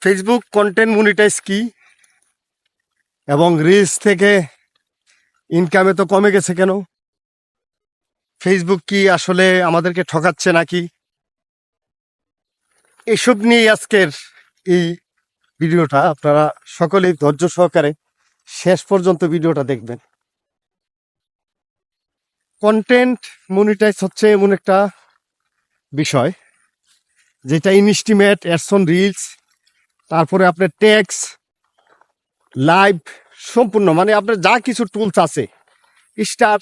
Facebook content monetize কি এবং reels থেকে ইনকামে তো কমে গেছে কেন? ফেসবুক কি আসলে আমাদেরকে ঠকাচ্ছে নাকি? এসব নিয়ে আজকের এই ভিডিওটা আপনারা সকলেই ধৈর্য সহকারে শেষ পর্যন্ত ভিডিওটা দেখবেন। কন্টেন্ট মনিটাইজ হচ্ছে এমন একটা বিষয় যেটা ইনস্টিমেট, অ্যাডসন, রিলস, তারপরে আপনার ট্যাক্স, লাইভ, সম্পূর্ণ মানে আপনার যা কিছু টুলস আছে, স্টার,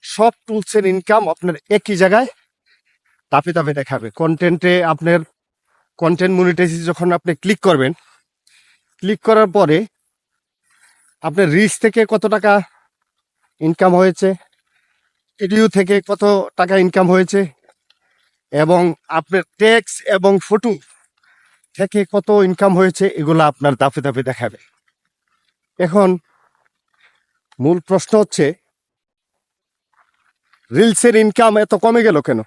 সব টুলসের ইনকাম আপনার একই জায়গায় ধাপে ধাপে দেখাবে। কন্টেন্টে আপনার কন্টেন্ট মনিটাইজ যখন আপনি ক্লিক করবেন, ক্লিক করার পরে আপনার রিচ থেকে কত টাকা ইনকাম হয়েছে, ভিডিও থেকে কত টাকা ইনকাম হয়েছে, এবং আপনার ট্যাক্স এবং ফটো থেকে কত ইনকাম হয়েছে, এগুলো আপনার ধাপে ধাপে দেখাবে। এখন মূল প্রশ্ন হচ্ছে, রিলসের ইনকাম এত কমে গেল কেন?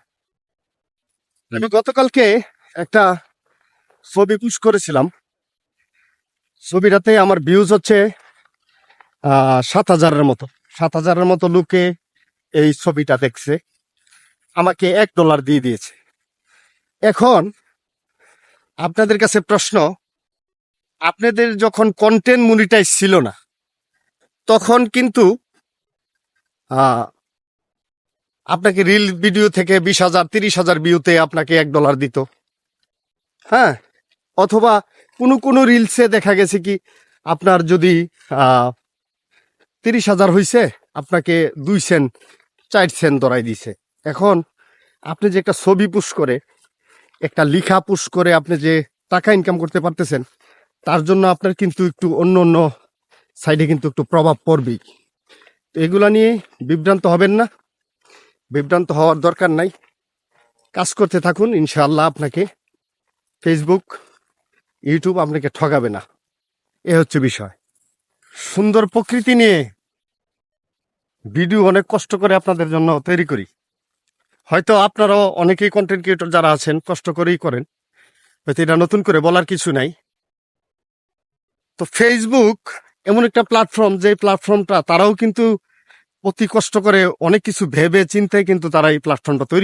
আমি গতকালকে একটা ছবি পুশ করেছিলাম, ছবিটাতে আমার ভিউজ হচ্ছে 7,000-এর মতো। 7,000-এর মতো লোকে এই ছবিটা দেখছে, আমাকে $1 দিয়ে দিয়েছে। এখন আপনাদের কাছে প্রশ্ন, আপনাদের যখন কন্টেন্ট মনিটাইজ ছিল না, তখন কিন্তু আপনাকে রিল ভিডিও থেকে 20,000, 30,000 ভিউতে আপনাকে $1 দিত। হ্যাঁ, অথবা কোনো রিলসে দেখা গেছে কি আপনার যদি 30,000 হয়েছে, আপনাকে 2 সেন্ট 4 সেন্ট ধরাই দিছে। এখন আপনি যে একটা ছবি পুশ করে, একটা লেখা পুশ করে আপনি যে টাকা ইনকাম করতে পারতেছেন, তার জন্য আপনার কিন্তু একটু অন্য সাইডে কিন্তু একটু প্রভাব পড়বেই। তো এগুলা নিয়ে বিভ্রান্ত হবেন না, বিভ্রান্ত হওয়ার দরকার নাই। কাজ করতে থাকুন, ইনশাআল্লাহ আপনাকে ফেসবুক, ইউটিউব আপনাকে ঠকাবে না। এ হচ্ছে বিষয়। সুন্দর প্রকৃতি নিয়ে ভিডিও অনেক কষ্ট করে আপনাদের জন্য তৈরি করি। হয়তো আপনারাও অনেকেই কন্টেন্ট ক্রিয়েটর যারা আছেন কষ্ট করেই করেন, হয়তো এটা নতুন করে বলার কিছু নাই। তো ফেসবুক এমন একটা প্ল্যাটফর্ম, যে প্ল্যাটফর্মটা তারাও কিন্তু অতি কষ্ট করে অনেক কিছু ভেবে চিন্তায় কিন্তু তারা এই প্ল্যাটফর্মটা তৈরি